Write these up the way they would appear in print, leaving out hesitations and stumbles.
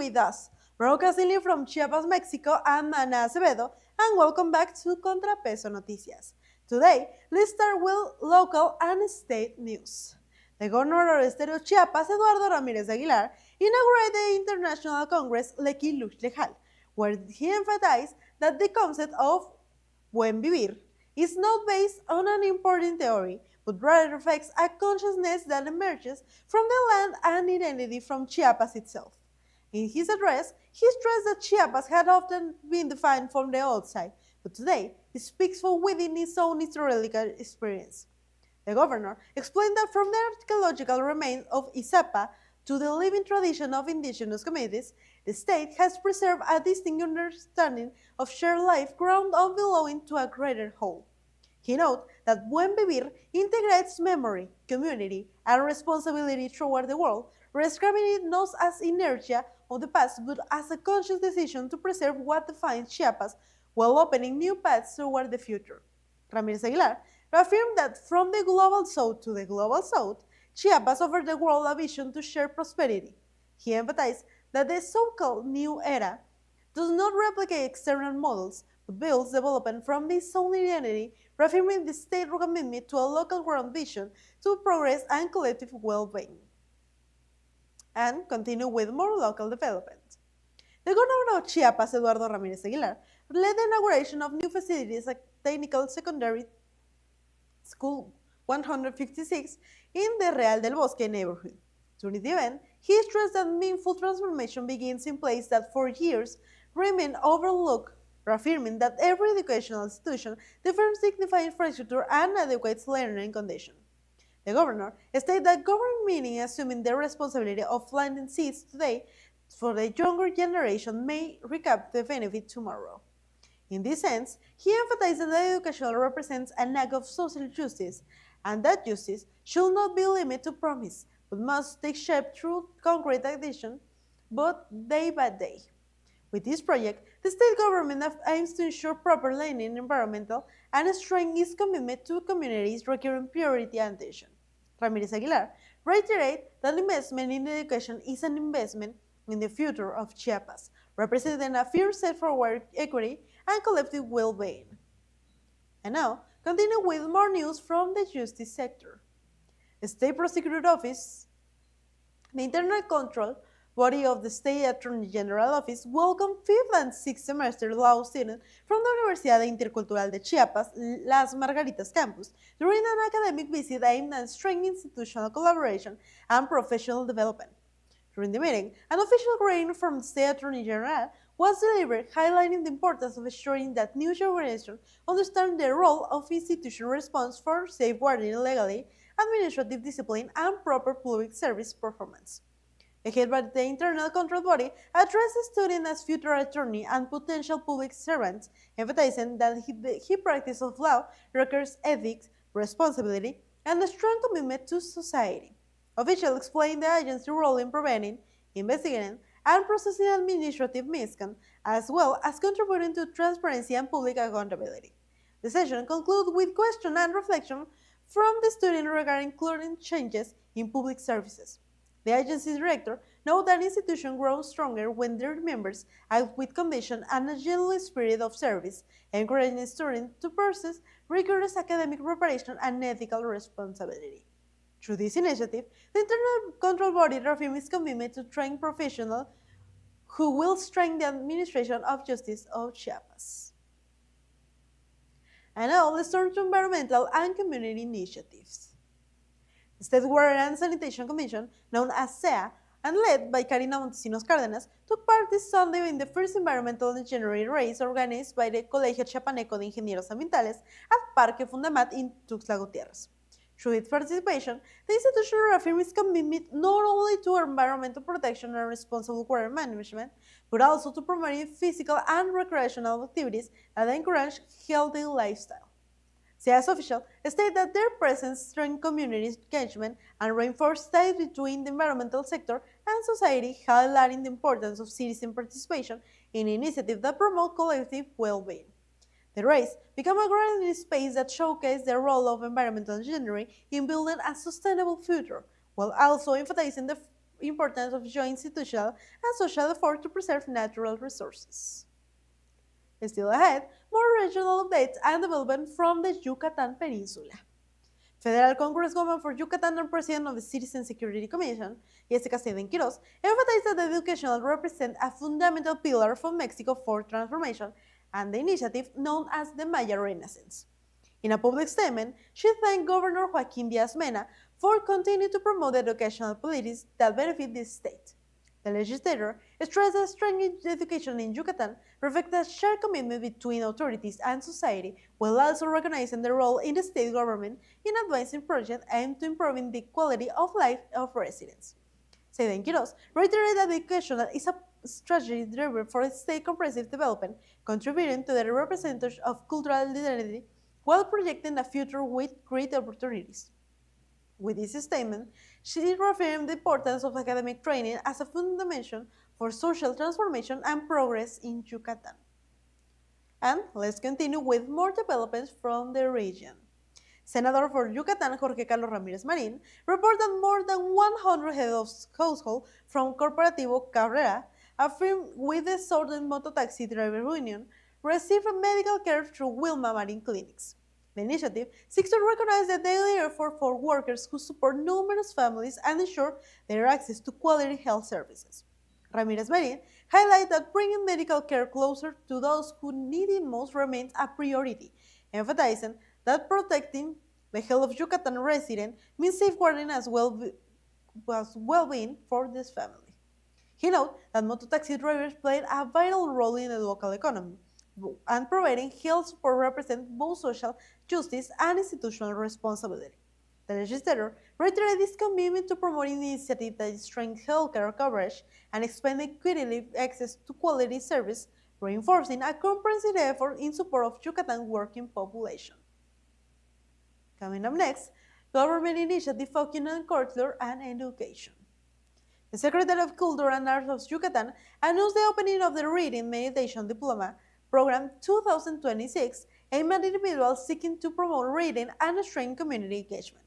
with us. Broadcasting from Chiapas, Mexico, I'm Ana Acevedo, and welcome back to ContraPeso Noticias. Today, let's start with local and state news. The governor of State of Chiapas, Eduardo Ramírez de Aguilar, inaugurated the International Congress Lequi Luch Lejal, where he emphasized that the concept of buen vivir is not based on an important theory, but rather reflects a consciousness that emerges from the land and identity from Chiapas itself. In his address, he stressed that Chiapas had often been defined from the outside, but today it speaks from within its own historical experience. The governor explained that from the archaeological remains of Izapa to the living tradition of indigenous communities, the state has preserved a distinct understanding of shared life grounded on belonging to a greater whole. He noted that Buen Vivir integrates memory, community, and responsibility toward the world, describing it not as inertia of the past but as a conscious decision to preserve what defines Chiapas while opening new paths toward the future. Ramírez Aguilar reaffirmed that from the global south to the global south, Chiapas offered the world a vision to share prosperity. He emphasized that the so-called new era does not replicate external models, but builds development from its own identity, reaffirming the state's commitment to a local ground vision to progress and collective well-being. And continue with more local development. The governor of Chiapas, Eduardo Ramírez Aguilar, led the inauguration of new facilities at Technical Secondary School 156 in the Real del Bosque neighborhood. During the event, he stressed that meaningful transformation begins in places that for years remain overlooked, reaffirming that every educational institution deserves dignified infrastructure and adequate learning conditions. The governor stated that government meaning assuming the responsibility of planting seeds today for the younger generation may recap the benefit tomorrow. In this sense, he emphasized that education represents an act of social justice, and that justice should not be limited to promise, but must take shape through concrete action, both day by day. With this project, the state government aims to ensure proper learning environmental and strengthen its commitment to communities requiring priority and attention. Ramírez Aguilar reiterated that investment in education is an investment in the future of Chiapas, representing a firm step forward equity and collective well-being. And now, continue with more news from the justice sector. The State Prosecutor Office, the internal control body of the State Attorney General Office, welcomed 5th and 6th semester law students from the Universidad Intercultural de Chiapas, Las Margaritas campus, during an academic visit aimed at strengthening institutional collaboration and professional development. During the meeting, an official greeting from the State Attorney General was delivered, highlighting the importance of ensuring that new generations understand the role of institutional response for safeguarding legally, administrative discipline, and proper public service performance. The head by the internal control body addressed the student as future attorney and potential public servants, emphasizing that his practice of law requires ethics, responsibility, and a strong commitment to society. Officials explained the agency's role in preventing, investigating, and processing administrative misconduct, as well as contributing to transparency and public accountability. The session concluded with question and reflection from the student regarding current changes in public services. The agency's director noted that institutions grow stronger when their members act with conviction and a genuine spirit of service, encouraging students to pursue rigorous academic preparation and ethical responsibility. Through this initiative, the internal control body reaffirms its commitment to train professionals who will strengthen the administration of justice of Chiapas. And now let's turn to environmental and community initiatives. The State Water and Sanitation Commission, known as SEA, and led by Karina Montesinos Cárdenas, took part this Sunday in the first environmental engineering race organized by the Colegio Chiapaneco de Ingenieros Ambientales at Parque Fundamat in Tuxtla Gutiérrez. Through its participation, the institution reaffirmed its commitment not only to environmental protection and responsible water management, but also to promoting physical and recreational activities that encourage healthy lifestyle. SEA's officials state that their presence strengthens community engagement and reinforces ties between the environmental sector and society, highlighting the importance of citizen participation in initiatives that promote collective well-being. The race became a grand space that showcased the role of environmental engineering in building a sustainable future, while also emphasizing the importance of joint institutional and social effort to preserve natural resources. Still ahead, more regional updates and development from the Yucatan Peninsula. Federal Congresswoman for Yucatan and President of the Citizen Security Commission, Jessica Acevedo Quiroz, emphasized that education represents a fundamental pillar for Mexico for transformation and the initiative known as the Maya Renaissance. In a public statement, she thanked Governor Joaquin Diaz-Mena for continuing to promote educational policies that benefit the state. The legislator stressed that strong education in Yucatan reflects a shared commitment between authorities and society, while also recognizing the role in the state government in advancing projects aimed to improving the quality of life of residents. Acevedo Quiroz reiterated that education is a strategy driver for state comprehensive development, contributing to the representation of cultural identity while projecting a future with great opportunities. With this statement, she reaffirmed the importance of academic training as a fundamental for social transformation and progress in Yucatan. And let's continue with more developments from the region. Senator for Yucatan Jorge Carlos Ramírez Marín reported more than 100 heads of household from Corporativo Cabrera, affirmed with the Southern Mototaxi Driver Union, receive medical care through Wilma Marine Clinics. The initiative seeks to recognize the daily effort for workers who support numerous families and ensure their access to quality health services. Ramirez Marin highlighted that bringing medical care closer to those who need it most remains a priority, emphasizing that protecting the health of Yucatan residents means safeguarding as well-being for this family. He noted that mototaxi drivers played a vital role in the local economy, and providing health support represents both social justice and institutional responsibility. The legislator reiterated its commitment to promoting initiatives that strengthen healthcare coverage and expand equitable access to quality service, reinforcing a comprehensive effort in support of Yucatan working population. Coming up next, government initiative focusing on culture and education. The Secretary of Culture and Arts of Yucatan announced the opening of the Reading Meditation Diploma Program 2026, aimed at individuals seeking to promote reading and strengthen community engagement.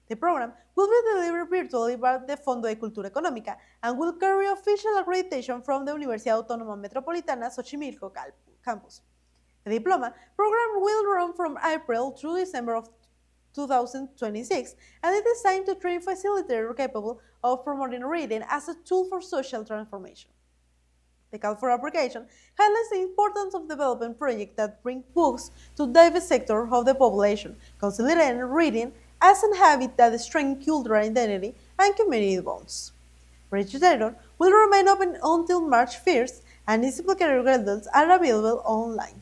The program will be delivered virtually by the Fondo de Cultura Económica and will carry official accreditation from the Universidad Autónoma Metropolitana Xochimilco campus. The diploma program will run from April through December of 2026 and is designed to train facilitators capable of promoting reading as a tool for social transformation. The call for application highlights the importance of developing projects that bring books to diverse sectors of the population, consolidating reading as a habit that strengthens cultural identity and community bonds. Registration will remain open until March 1st, and its applicatory credits are available online.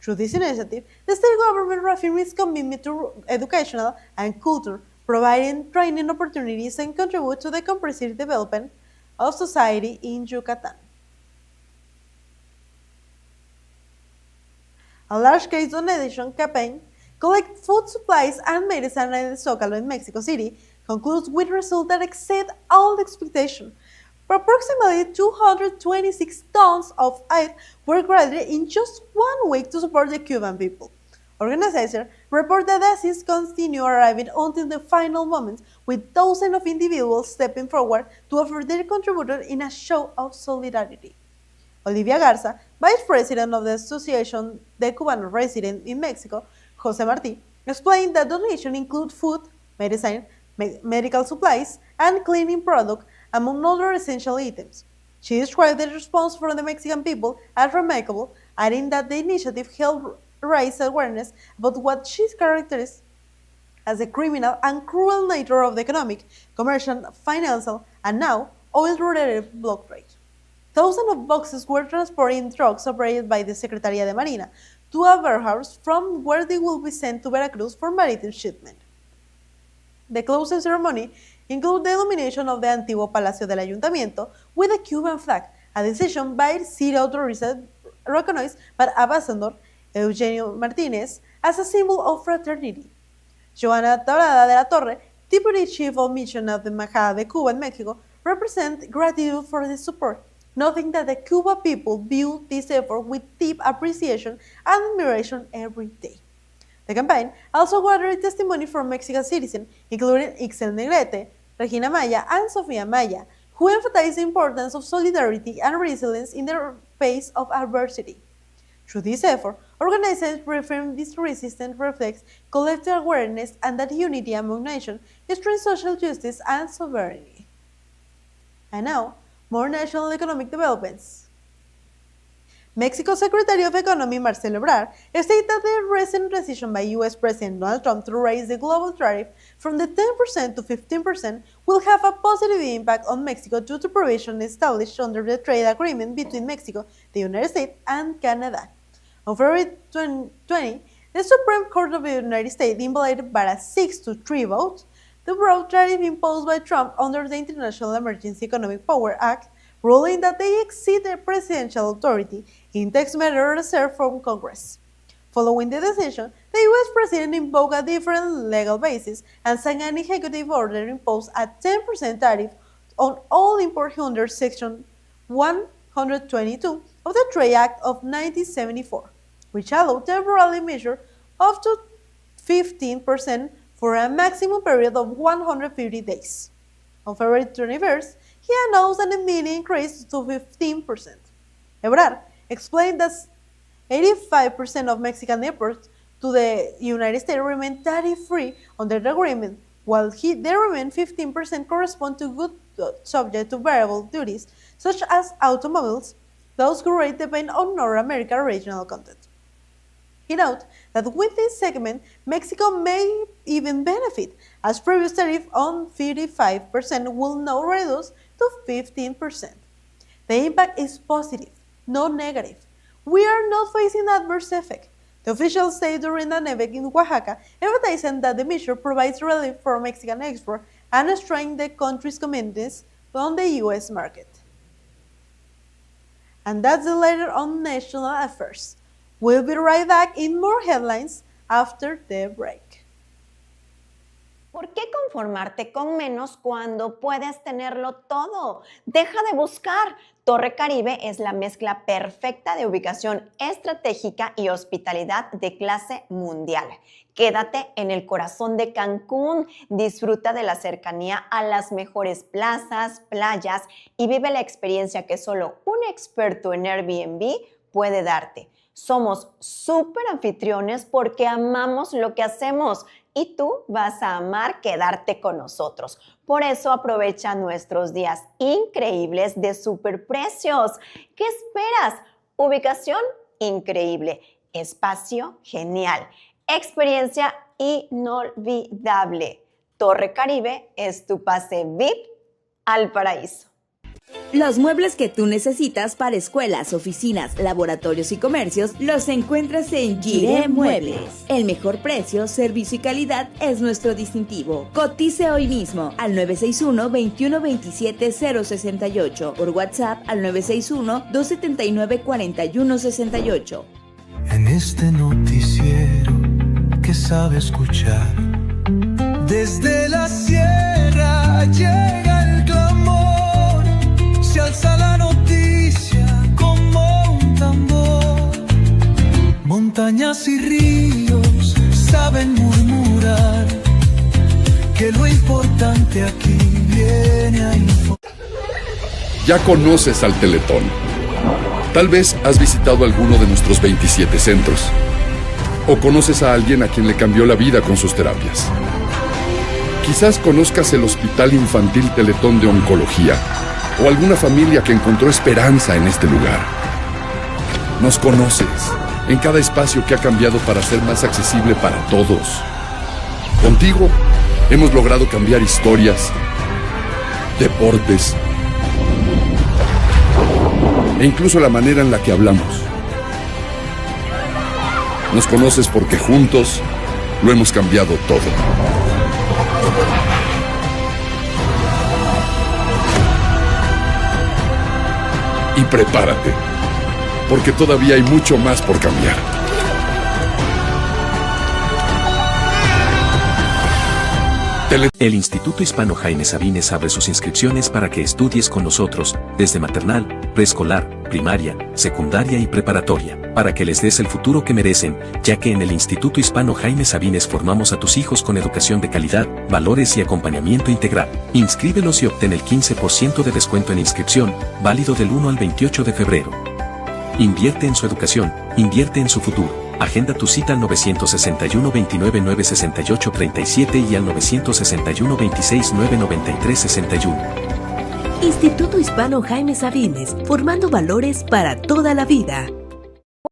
Through this initiative, the state government reaffirms its commitment to educational and culture, providing training opportunities and contribute to the comprehensive development of society in Yucatan. A large-scale donation campaign collect food supplies and medicine in the Zócalo in Mexico City concludes with results that exceed all expectations. Approximately 226 tons of aid were gathered in just 1 week to support the Cuban people. Organizers report that assistance continue arriving until the final moments, with thousands of individuals stepping forward to offer their contribution in a show of solidarity. Olivia Garza, Vice President of the Association de Cubanos Residents in Mexico, Jose Martí, explained that donations include food, medicine, medical supplies, and cleaning products, among other essential items. She described the response from the Mexican people as remarkable, adding that the initiative helped raise awareness about what she characterized as the criminal and cruel nature of the economic, commercial, financial, and now oil-related block trade. Thousands of boxes were transported in trucks operated by the Secretaría de Marina to a warehouse from where they will be sent to Veracruz for maritime shipment. The closing ceremony included the illumination of the Antiguo Palacio del Ayuntamiento with a Cuban flag, a decision by city authorities recognized by Ambassador Eugenio Martinez as a symbol of fraternity. Joana Tablada de la Torre, Deputy Chief of Mission of the Embajada de Cuba in Mexico, represents gratitude for the support, noting that the Cuban people view this effort with deep appreciation and admiration every day. The campaign also gathered testimony from Mexican citizens, including Ixel Negrete, Regina Maya, and Sofia Maya, who emphasized the importance of solidarity and resilience in the face of adversity. Through this effort, organizers reaffirm this resistance reflects collective awareness and that unity among nations strengthens social justice and sovereignty. And now, more national economic developments. Mexico's Secretary of Economy, Marcelo Ebrard, stated that the recent decision by US President Donald Trump to raise the global tariff from the 10% to 15% will have a positive impact on Mexico due to provisions established under the trade agreement between Mexico, the United States, and Canada. On February 20, the Supreme Court of the United States invalidated by a 6-3 vote the broad tariff imposed by Trump under the International Emergency Economic Power Act, ruling that they exceed the presidential authority in tax matters reserved from Congress. Following the decision, the U.S. President invoked a different legal basis and signed an executive order imposed a 10% tariff on all imports under Section 122 of the Trade Act of 1974, which allowed temporary measures up to 15% for a maximum period of 150 days. On February 21st, he announced an immediate increase to 15%. Ebrard explained that 85% of Mexican imports to the United States remain tariff-free under the agreement, while the remaining 15% correspond to goods subject to variable duties, such as automobiles, those whose rate depend on North American regional content. He noted that with this segment, Mexico may even benefit, as previous tariff on 55% will now reduce to 15%. The impact is positive, not negative. We are not facing adverse effect. The officials say during an event in Oaxaca, emphasizing that the measure provides relief for Mexican exports and strengthens the country's competitiveness on the U.S. market. And that's the latest on national affairs. We'll be right back in more headlines after the break. ¿Por qué conformarte con menos cuando puedes tenerlo todo? Deja de buscar. Torre Caribe es la mezcla perfecta de ubicación estratégica y hospitalidad de clase mundial. Quédate en el corazón de Cancún, disfruta de la cercanía a las mejores plazas, playas y vive la experiencia que solo un experto en Airbnb puede darte. Somos súper anfitriones porque amamos lo que hacemos y tú vas a amar quedarte con nosotros. Por eso aprovecha nuestros días increíbles de superprecios. ¿Qué esperas? Ubicación increíble, espacio genial, experiencia inolvidable. Torre Caribe es tu pase VIP al paraíso. Los muebles que tú necesitas para escuelas, oficinas, laboratorios y comercios los encuentras en Giré Muebles. El mejor precio, servicio y calidad es nuestro distintivo. Cotice hoy mismo al 961-2127-068, por WhatsApp al 961-279-4168. En este noticiero que sabe escuchar, desde la sierra llega el clamor, se alza la noticia como un tambor. Montañas y ríos saben murmurar que lo importante aquí viene a informar. Ya conoces al Teletón. Tal vez has visitado alguno de nuestros 27 centros. O conoces a alguien a quien le cambió la vida con sus terapias. Quizás conozcas el Hospital Infantil Teletón de Oncología o alguna familia que encontró esperanza en este lugar. Nos conoces en cada espacio que ha cambiado para ser más accesible para todos. Contigo hemos logrado cambiar historias, deportes e incluso la manera en la que hablamos. Nos conoces porque juntos lo hemos cambiado todo. Y prepárate, porque todavía hay mucho más por cambiar. El Instituto Hispano Jaime Sabines abre sus inscripciones para que estudies con nosotros, desde maternal, preescolar, primaria, secundaria y preparatoria. para que les des el futuro que merecen, ya que en el Instituto Hispano Jaime Sabines formamos a tus hijos con educación de calidad, valores y acompañamiento integral. Inscríbelos y obtén el 15% de descuento en inscripción, válido del 1 al 28 de febrero. Invierte en su educación, invierte en su futuro. Agenda tu cita al 961 29 968 37 y al 961 26 993 61. Instituto Hispano Jaime Sabines, formando valores para toda la vida.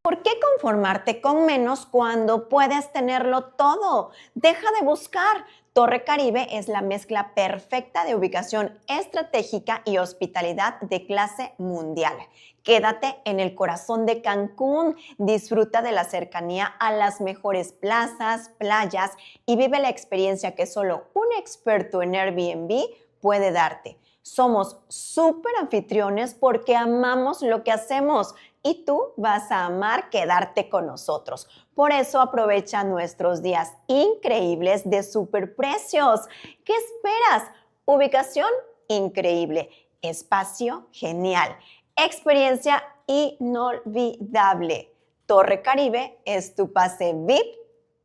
¿Por qué conformarte con menos cuando puedes tenerlo todo? Deja de buscar. Torre Caribe es la mezcla perfecta de ubicación estratégica y hospitalidad de clase mundial. Quédate en el corazón de Cancún, disfruta de la cercanía a las mejores plazas, playas y vive la experiencia que solo un experto en Airbnb puede darte. Somos súper anfitriones porque amamos lo que hacemos y tú vas a amar quedarte con nosotros. Por eso aprovecha nuestros días increíbles de superprecios. ¿Qué esperas? Ubicación increíble, espacio genial, experiencia inolvidable. Torre Caribe es tu pase VIP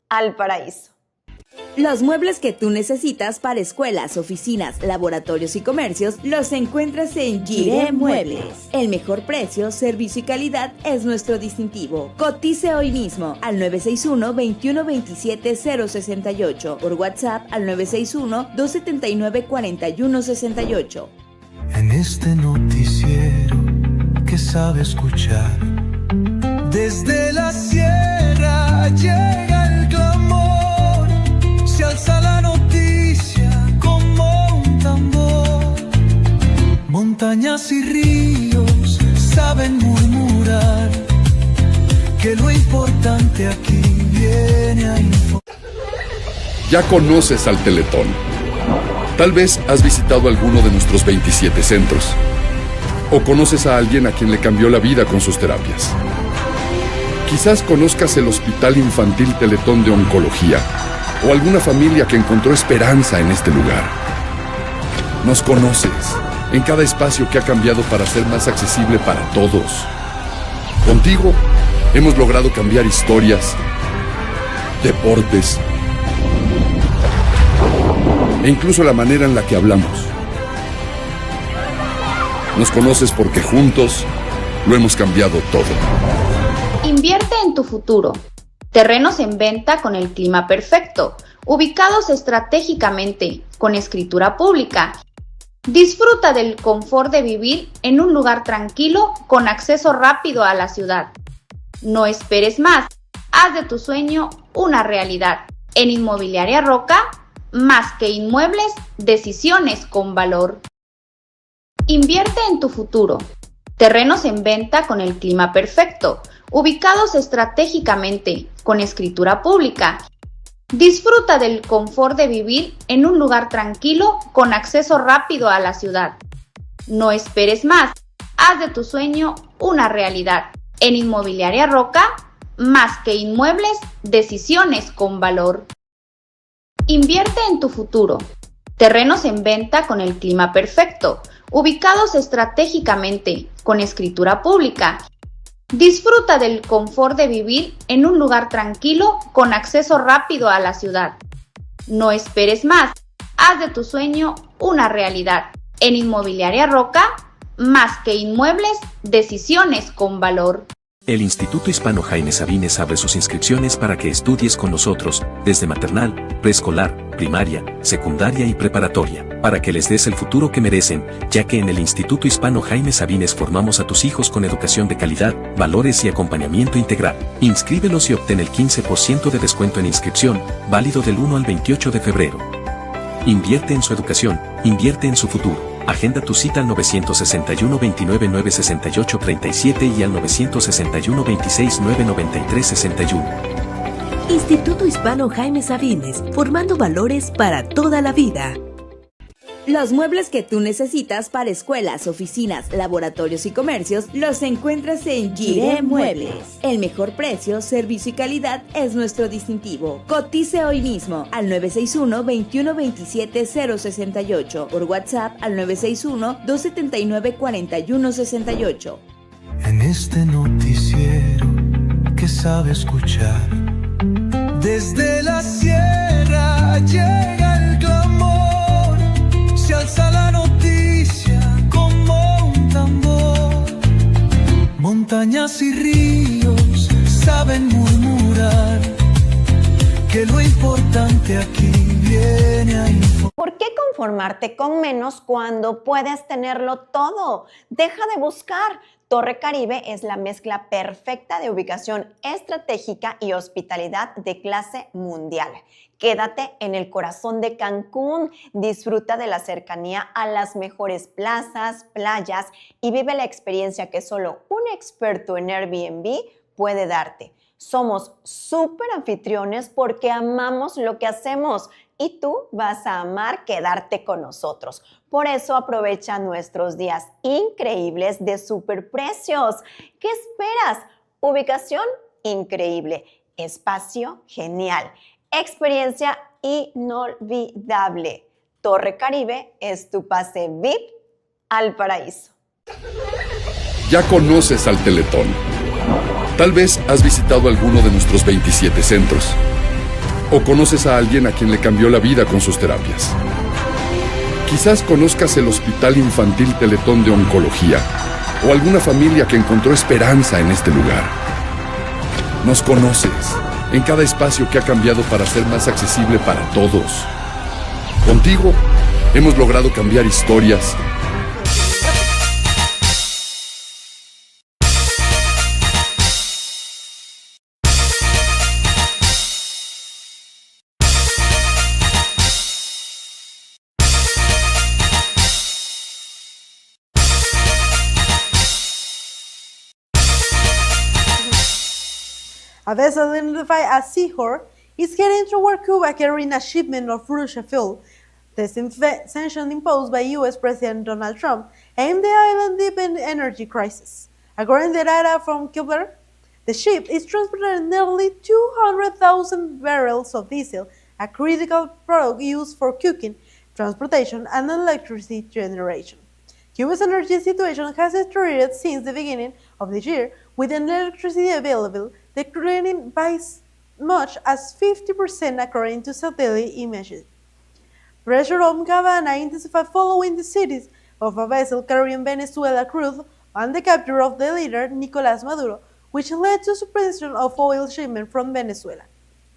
al paraíso. Los muebles que tú necesitas para escuelas, oficinas, laboratorios y comercios los encuentras en Giré Muebles. El mejor precio, servicio y calidad es nuestro distintivo. Cotice hoy mismo al 961-2127-068, por WhatsApp al 961-279-4168. En este noticiero que sabe escuchar, desde la sierra llega el clamor, se alza la noticia como un tambor. Montañas y ríos saben murmurar que lo importante aquí viene a informar. Ya conoces al Teletón. Tal vez has visitado alguno de nuestros 27 centros. O conoces a alguien a quien le cambió la vida con sus terapias. Quizás conozcas el Hospital Infantil Teletón de Oncología o alguna familia que encontró esperanza en este lugar. Nos conoces en cada espacio que ha cambiado para ser más accesible para todos. Contigo hemos logrado cambiar historias, deportes e incluso la manera en la que hablamos. Nos conoces porque juntos lo hemos cambiado todo. Invierte en tu futuro. Terrenos en venta con el clima perfecto, ubicados estratégicamente, con escritura pública. Disfruta del confort de vivir en un lugar tranquilo con acceso rápido a la ciudad. No esperes más, haz de tu sueño una realidad. En Inmobiliaria Roca, más que inmuebles, decisiones con valor. Invierte en tu futuro. Terrenos en venta con el clima perfecto, ubicados estratégicamente, con escritura pública. Disfruta del confort de vivir en un lugar tranquilo con acceso rápido a la ciudad. No esperes más, haz de tu sueño una realidad. En Inmobiliaria Roca, más que inmuebles, decisiones con valor. Invierte en tu futuro. Terrenos en venta con el clima perfecto, ubicados estratégicamente, con escritura pública. Disfruta del confort de vivir en un lugar tranquilo con acceso rápido a la ciudad. No esperes más, haz de tu sueño una realidad. En Inmobiliaria Roca, más que inmuebles, decisiones con valor. El Instituto Hispano Jaime Sabines abre sus inscripciones para que estudies con nosotros, desde maternal, preescolar, primaria, secundaria y preparatoria, para que les des el futuro que merecen, ya que en el Instituto Hispano Jaime Sabines formamos a tus hijos con educación de calidad, valores y acompañamiento integral. Inscríbelos y obtén el 15% de descuento en inscripción, válido del 1 al 28 de febrero. Invierte en su educación, invierte en su futuro. Agenda tu cita al 961 29 968 37 y al 961 26 993 61. Instituto Hispano Jaime Sabines, formando valores para toda la vida. Los muebles que tú necesitas para escuelas, oficinas, laboratorios y comercios los encuentras en Giré Muebles. El mejor precio, servicio y calidad es nuestro distintivo. Cotice hoy mismo al 961-2127-068, por WhatsApp al 961-279-4168. En este noticiero sabe escuchar. Desde la sierra llega el clamor, se alza la noticia como un tambor. Montañas y ríos saben murmurar que lo importante aquí viene a informar. ¿Por qué conformarte con menos cuando puedes tenerlo todo? Deja de buscar. Torre Caribe es la mezcla perfecta de ubicación estratégica y hospitalidad de clase mundial. Quédate en el corazón de Cancún, disfruta de la cercanía a las mejores plazas, playas y vive la experiencia que solo un experto en Airbnb puede darte. Somos súper anfitriones porque amamos lo que hacemos y tú vas a amar quedarte con nosotros. Por eso aprovecha nuestros días increíbles de superprecios. ¿Qué esperas? Ubicación increíble, espacio genial, experiencia inolvidable. Torre Caribe es tu pase VIP al paraíso. Ya conoces al Teletón. Tal vez has visitado alguno de nuestros 27 centros. O conoces a alguien a quien le cambió la vida con sus terapias. Quizás conozcas el Hospital Infantil Teletón de Oncología o alguna familia que encontró esperanza en este lugar. Nos conoces en cada espacio que ha cambiado para ser más accesible para todos. Contigo hemos logrado cambiar historias. A vessel identified as Seahorse is heading toward Cuba carrying a shipment of Russia fuel. The sanctions imposed by U.S. President Donald Trump aimed the island deep in energy crisis. According to data from Kepler, the ship is transporting nearly 200,000 barrels of diesel, a critical product used for cooking, transportation, and electricity generation. Cuba's energy situation has deteriorated since the beginning of the year, with electricity available declining by as much as 50% according to satellite images. Pressure on Havana intensified following the seizure of a vessel carrying Venezuela crude and the capture of the leader Nicolás Maduro, which led to suspension of oil shipment from Venezuela.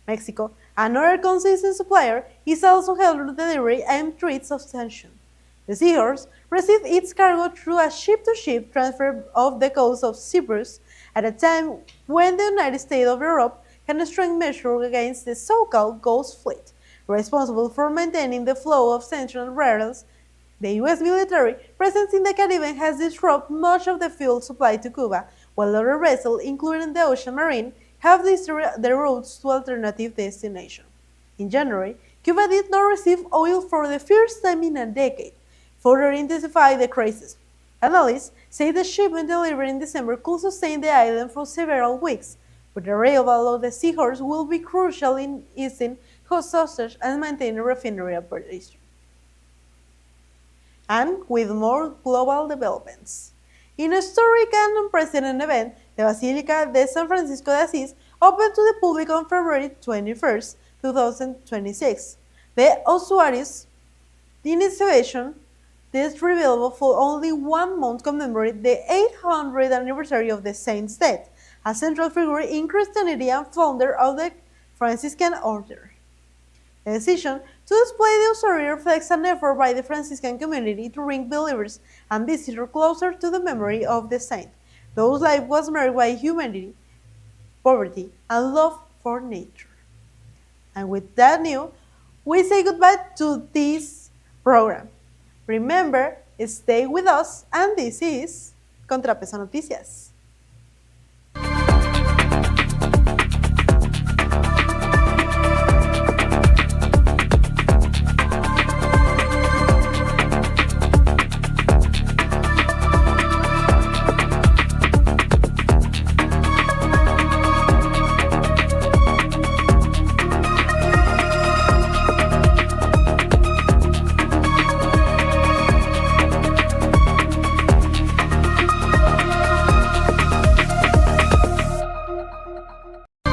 Mexico, another consistent supplier, is also held to delivery and threats of sanction. The Seahorse received its cargo through a ship-to-ship transfer off the coast of Cyprus at a time when the United States of Europe can strong measures against the so-called Ghost Fleet, responsible for maintaining the flow of sanctioned barrels. The U.S. military presence in the Caribbean has disrupted much of the fuel supply to Cuba, while other vessels, including the Ocean Marine, have disrupted the routes to alternative destinations. In January, Cuba did not receive oil for the first time in a decade, further intensifying the crisis. Analysts say the shipment delivered in December could sustain the island for several weeks, but the arrival of the Seahorse will be crucial in easing hostage and maintaining refinery operation. And with more global developments. In a historic and unprecedented event, the Basilica de San Francisco de Asís opened to the public on February 21, 2026. The Ossuary's initiation is available for only 1 month commemorate the 800th anniversary of the saint's death, a central figure in Christianity and founder of the Franciscan order. The decision to display the ossuary reflects an effort by the Franciscan community to bring believers and visitors closer to the memory of the saint, whose life was marked by humanity, poverty, and love for nature. And with that news, we say goodbye to this program. Remember, stay with us, and this is ContraPeso Noticias.